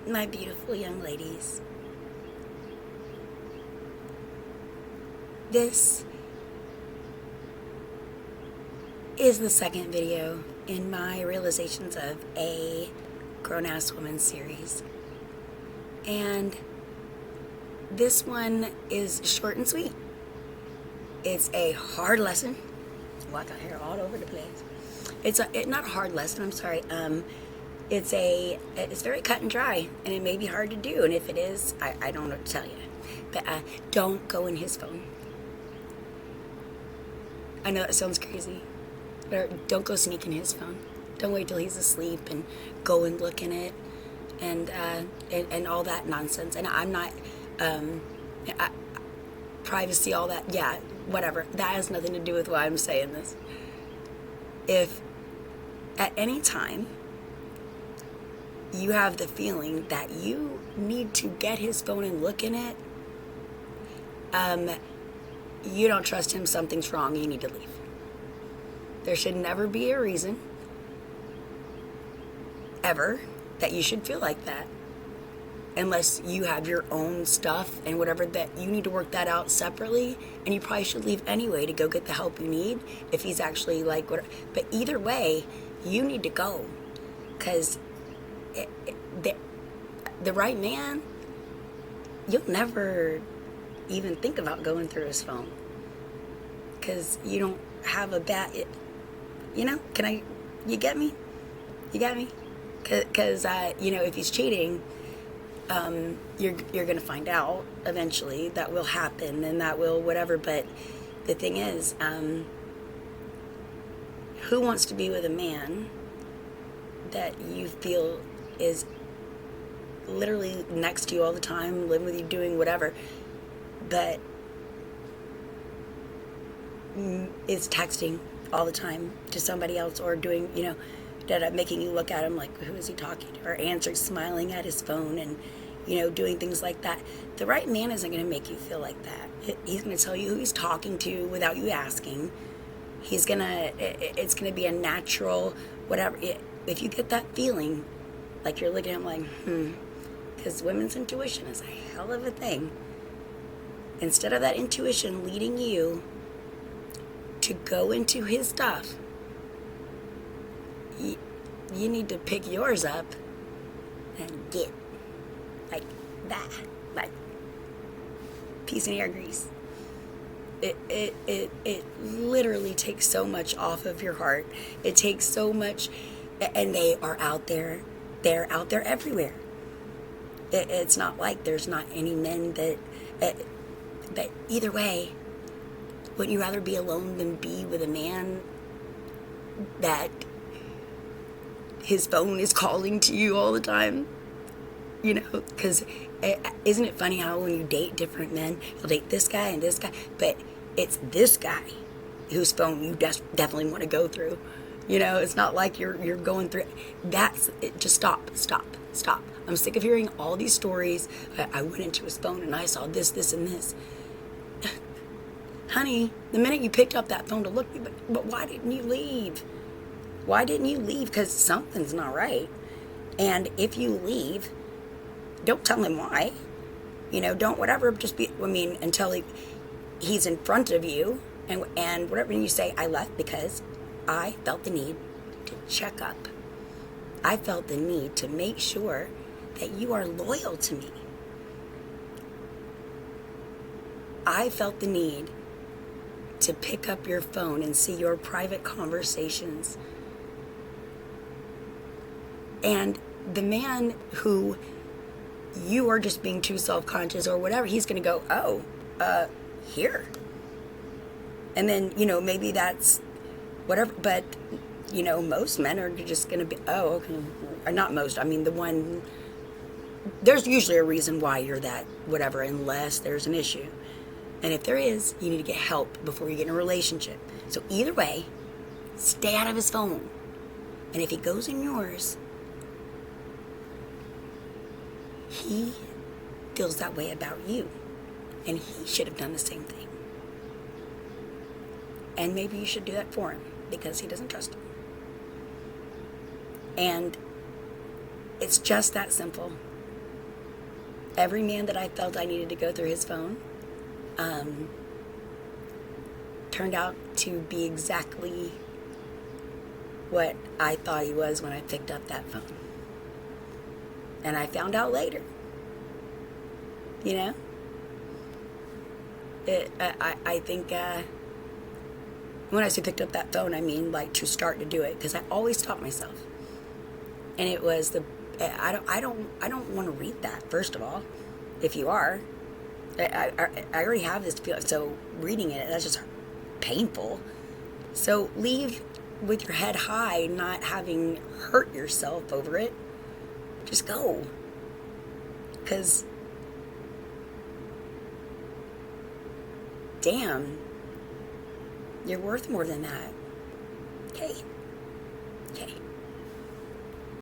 My beautiful young ladies, this is the second video in my Realizations of a Grown-Ass Woman series. And this one is short and sweet. It's a hard lesson. Well, I got hair all over the place. It's not a hard lesson, I'm sorry. It's very cut and dry, and it may be hard to do, and if it is, I don't know what to tell you. But don't go in his phone. I know that sounds crazy. Or don't go sneak in his phone. Don't wait till he's asleep and go and look in it, and all that nonsense. And I'm not privacy, all that. Yeah, whatever. That has nothing to do with why I'm saying this. If at any time you have the feeling that you need to get his phone and look in it, you don't trust him, something's wrong, you need to leave. There should never be a reason, ever, that you should feel like that. Unless you have your own stuff and whatever, that you need to work that out separately, and you probably should leave anyway to go get the help you need if he's actually like what. But either way, you need to go, because the right man, you'll never even think about going through his phone, because you don't have a bad, you get me? You got me? Because if he's cheating, you're gonna find out eventually. That will happen, and that will whatever. But the thing is, who wants to be with a man that you feel is literally next to you all the time, living with you, doing whatever, but is texting all the time to somebody else, or doing, making you look at him like, who is he talking to? Or answering, smiling at his phone, and, doing things like that. The right man isn't going to make you feel like that. He's going to tell you who he's talking to without you asking. It's going to be a natural, whatever. If you get that feeling, like you're looking at him like, because women's intuition is a hell of a thing. Instead of that intuition leading you to go into his stuff, you need to pick yours up and get like that, like piece of hair grease. It literally takes so much off of your heart. It takes so much, and they are out there. They're out there everywhere. It's not like there's not any men that. But either way, wouldn't you rather be alone than be with a man that his phone is calling to you all the time? Because isn't it funny how when you date different men, you'll date this guy and this guy, but it's this guy whose phone you definitely want to go through. It's not like you're going through. That's it. Just stop. I'm sick of hearing all these stories. I went into his phone and I saw this, and this. Honey, the minute you picked up that phone to look, but why didn't you leave? Why didn't you leave? Because something's not right. And if you leave, don't tell him why. Don't whatever. Just be. Until he's in front of you, and whatever you say. I left because I felt the need to check up. I felt the need to make sure that you are loyal to me. I felt the need to pick up your phone and see your private conversations. And the man who you are just being too self-conscious or whatever, he's going to go, here. And then, maybe that's whatever, but, most men are just going to be, okay. Or not most, the one, there's usually a reason why you're that, whatever, unless there's an issue. And if there is, you need to get help before you get in a relationship. So either way, stay out of his phone. And if he goes in yours, he feels that way about you. And he should have done the same thing. And maybe you should do that for him, because he doesn't trust him. And it's just that simple. Every man that I felt I needed to go through his phone turned out to be exactly what I thought he was when I picked up that phone. And I found out later. You know? I think when I say picked up that phone, I mean like to start to do it, because I always taught myself. And it was I don't want to read that, first of all. If you are, I already have this feel, so reading it, that's just painful. So leave with your head high, not having hurt yourself over it. Just go. Because, damn, you're worth more than that. Okay. Okay.